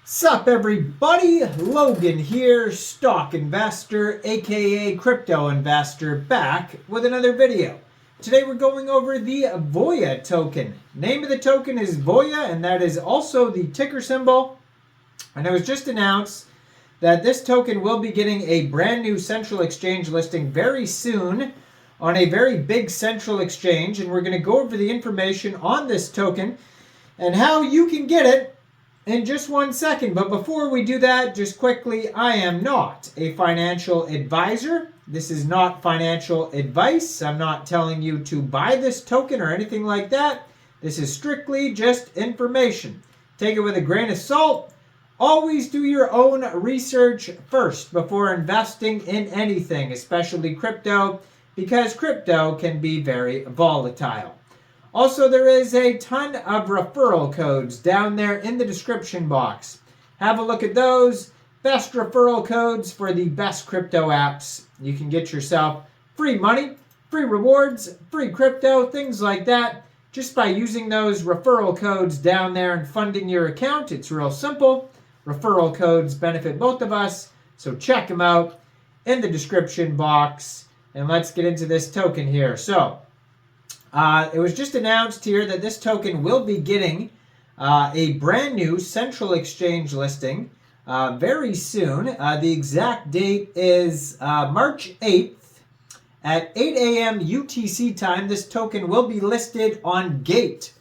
Sup everybody, Logan here, stock investor, aka crypto investor, back with another video. Today we're going over the Voya token. Name of the token is Voya, and that is also the ticker symbol. And it was just announced that this token will be getting a brand new central exchange listing very soon on a very big central exchange, and we're going to go over the information on this token and how you can get it in just 1 second. But before we do that, just quickly, I am not a financial advisor. This is not financial advice. I'm not telling you to buy this token or anything like that. This is strictly just information. Take it with a grain of salt. Always do your own research first before investing in anything, especially crypto, because crypto can be very volatile. Also, there is a ton of referral codes down there in the description box. Have a look at those. Best referral codes for the best crypto apps. You can get yourself free money, free rewards, free crypto, things like that, just by using those referral codes down there and funding your account. It's real simple. Referral codes benefit both of us, so check them out in the description box. And let's get into this token here. So, it was just announced here that this token will be getting a brand new central exchange listing very soon. The exact date is March 8th at 8 a.m. UTC time. This token will be listed on Gate.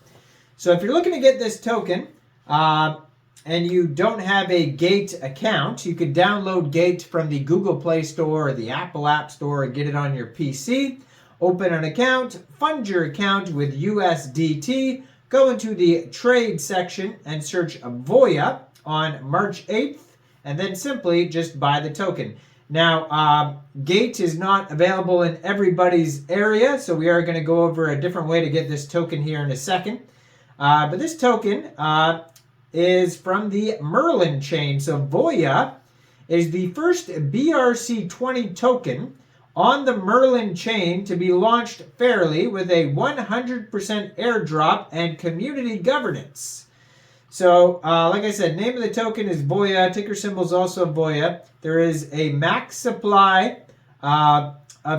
So if you're looking to get this token and you don't have a Gate account, you could download Gate from the Google Play Store or the Apple App Store and get it on your PC. Open an account, fund your account with USDT, go into the trade section and search Voya on March 8th, and then simply just buy the token. Now, Gate is not available in everybody's area, so we are going to go over a different way to get this token here in a second. But this token is from the Merlinchain. So Voya is the first BRC20 token on the Merlinchain to be launched fairly with a 100% airdrop and community governance. So, like I said, name of the token is Voya. Ticker symbol is also Voya. There is a max supply of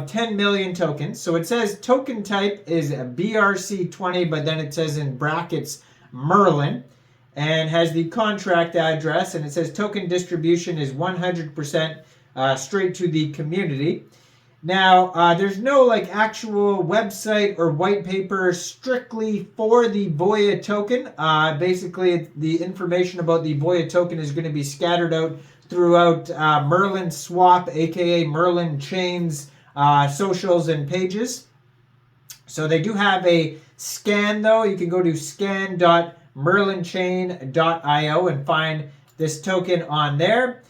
10 million tokens. So it says token type is BRC20, but then it says in brackets Merlin, and has the contract address, and it says token distribution is 100% straight to the community. Now, there's no actual website or white paper strictly for the Voya token. Basically, the information about the Voya token is going to be scattered out throughout Merlinswap, aka Merlinchain's socials and pages. So they do have a scan, though. You can go to scan.merlinchain.io and find this token on there.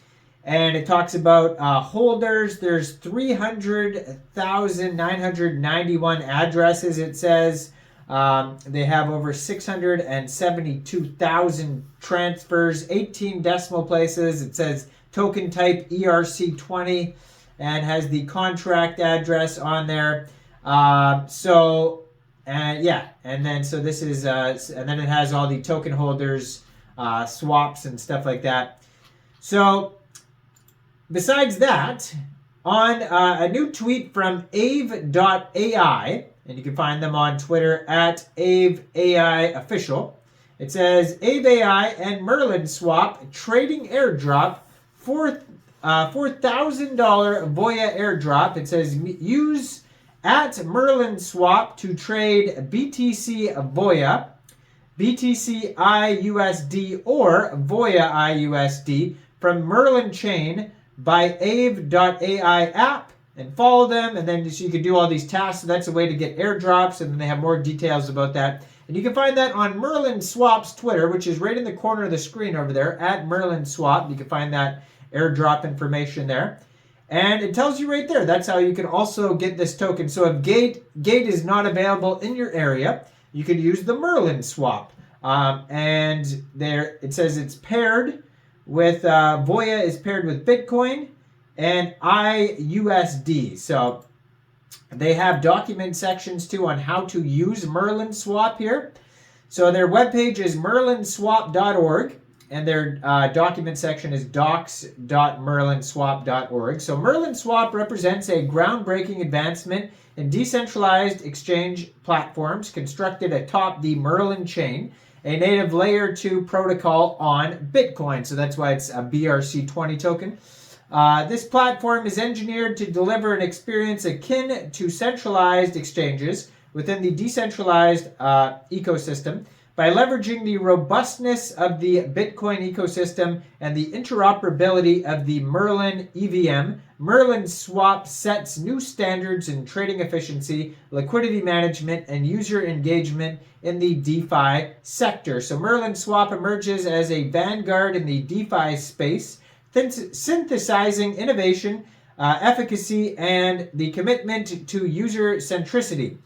And it talks about holders. There's 300,991 addresses, it says. They have over 672,000 transfers, 18 decimal places. It says token type ERC20 and has the contract address on there. And then so this is, and then it has all the token holders, swaps and stuff like that. So, besides that, on a new tweet from Ave.ai, and you can find them on Twitter at AveAI Official, it says, Ave.ai and Merlinswap trading airdrop, $4,000 Voya airdrop. It says, use at Merlinswap to trade BTC Voya, BTC IUSD, or Voya IUSD from Merlinchain by Ave.ai app, and follow them, and then so you can do all these tasks. So that's a way to get airdrops, and then they have more details about that. And you can find that on Merlinswap's Twitter, which is right in the corner of the screen over there, at Merlinswap. You can find that airdrop information there. And it tells you right there, that's how you can also get this token. So if Gate is not available in your area, you can use the Merlinswap. And there it says it's paired with Voya is paired with Bitcoin and IUSD. So they have document sections too on how to use Merlinswap here. So their webpage is merlinswap.org. and their document section is docs.merlinswap.org. So Merlinswap represents a groundbreaking advancement in decentralized exchange platforms constructed atop the Merlinchain, a native layer 2 protocol on Bitcoin. So that's why it's a BRC20 token. This platform is engineered to deliver an experience akin to centralized exchanges within the decentralized ecosystem by leveraging the robustness of the Bitcoin ecosystem and the interoperability of the Merlin EVM. Merlinswap sets new standards in trading efficiency, liquidity management, and user engagement in the DeFi sector. So Merlinswap emerges as a vanguard in the DeFi space, synthesizing innovation, efficacy, and the commitment to user centricity.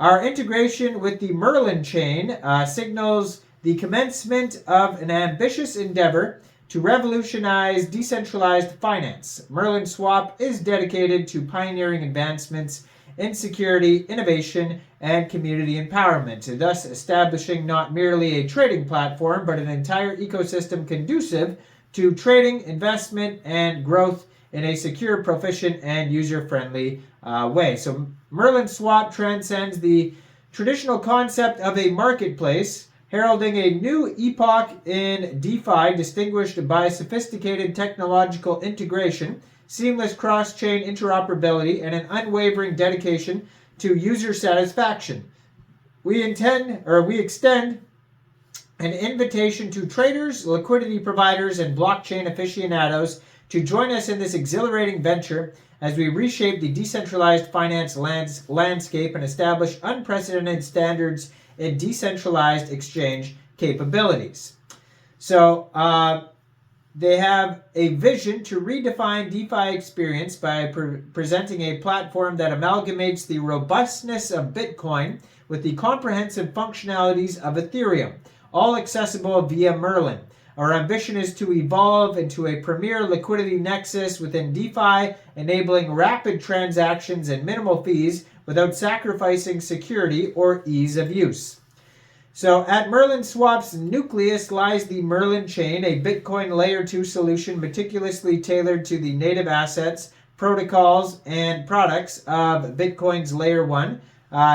Our integration with the Merlinchain signals the commencement of an ambitious endeavor to revolutionize decentralized finance. Merlinswap is dedicated to pioneering advancements in security, innovation, and community empowerment, thus establishing not merely a trading platform, but an entire ecosystem conducive to trading, investment, and growth in a secure, proficient, and user-friendly way. So Merlinswap transcends the traditional concept of a marketplace, heralding a new epoch in DeFi distinguished by sophisticated technological integration, seamless cross-chain interoperability, and an unwavering dedication to user satisfaction. We extend an invitation to traders, liquidity providers, and blockchain aficionados to join us in this exhilarating venture as we reshape the decentralized finance landscape and establish unprecedented standards in decentralized exchange capabilities. So they have a vision to redefine DeFi experience by presenting a platform that amalgamates the robustness of Bitcoin with the comprehensive functionalities of Ethereum, all accessible via Merlin. Our ambition is to evolve into a premier liquidity nexus within DeFi, enabling rapid transactions and minimal fees without sacrificing security or ease of use. So at Merlinswap's nucleus lies the Merlinchain, a Bitcoin layer 2 solution meticulously tailored to the native assets, protocols, and products of Bitcoin's layer 1.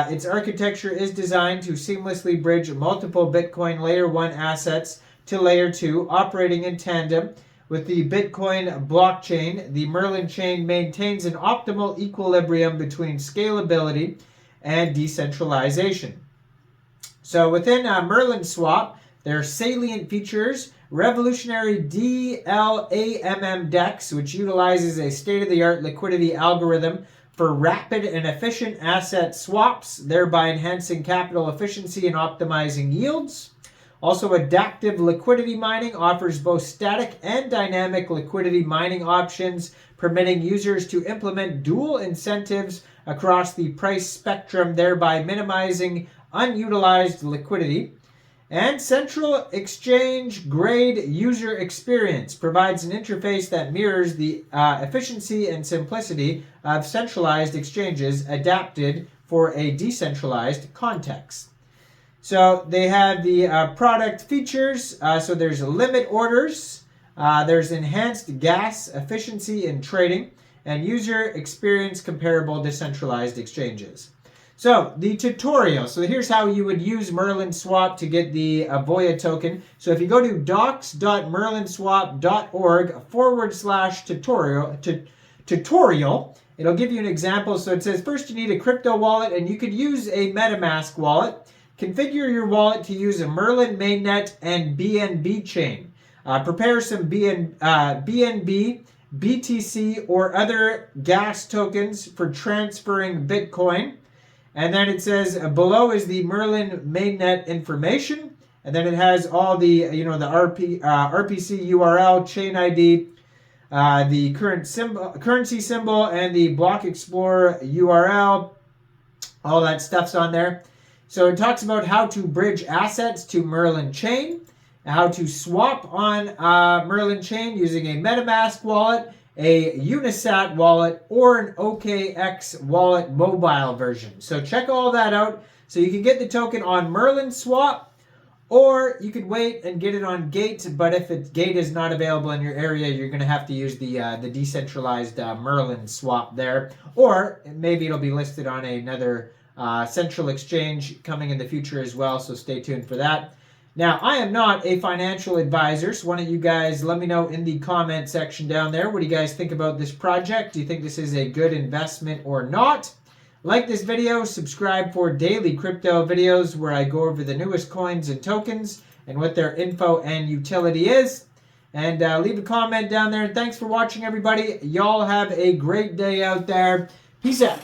Its architecture is designed to seamlessly bridge multiple Bitcoin layer 1 assets to layer 2, operating in tandem with the Bitcoin blockchain. The Merlinchain maintains an optimal equilibrium between scalability and decentralization. So within Merlinswap, there are salient features: revolutionary DLAMM DEX, which utilizes a state-of-the-art liquidity algorithm for rapid and efficient asset swaps, thereby enhancing capital efficiency and optimizing yields. Also, adaptive liquidity mining offers both static and dynamic liquidity mining options, permitting users to implement dual incentives across the price spectrum, thereby minimizing unutilized liquidity. And central exchange grade user experience provides an interface that mirrors the efficiency and simplicity of centralized exchanges adapted for a decentralized context. So they have the product features. So there's limit orders, there's enhanced gas efficiency in trading, and user experience comparable to centralized exchanges. So the tutorial. So here's how you would use Merlinswap to get the Voya token. So if you go to docs.merlinswap.org/tutorial, it'll give you an example. So it says first you need a crypto wallet, and you could use a MetaMask wallet. Configure your wallet to use a Merlin mainnet and BNB chain. Prepare some BNB, BTC, or other gas tokens for transferring Bitcoin. And then it says below is the Merlin mainnet information. And then it has all the, the RPC URL, chain ID, the currency symbol, and the block explorer URL. All that stuff's on there. So it talks about how to bridge assets to Merlinchain, how to swap on Merlinchain using a MetaMask wallet, a Unisat wallet, or an OKX wallet mobile version. So check all that out. So you can get the token on Merlinswap Or you could wait and get it on Gate, but if Gate is not available in your area, you're going to have to use the decentralized Merlinswap there. Or maybe it'll be listed on another central exchange coming in the future as well, so stay tuned for that. Now, I am not a financial advisor, so why don't you guys let me know in the comment section down there. What do you guys think about this project? Do you think this is a good investment or not? Like this video, subscribe for daily crypto videos where I go over the newest coins and tokens and what their info and utility is. And leave a comment down there. And thanks for watching, everybody. Y'all have a great day out there. Peace out.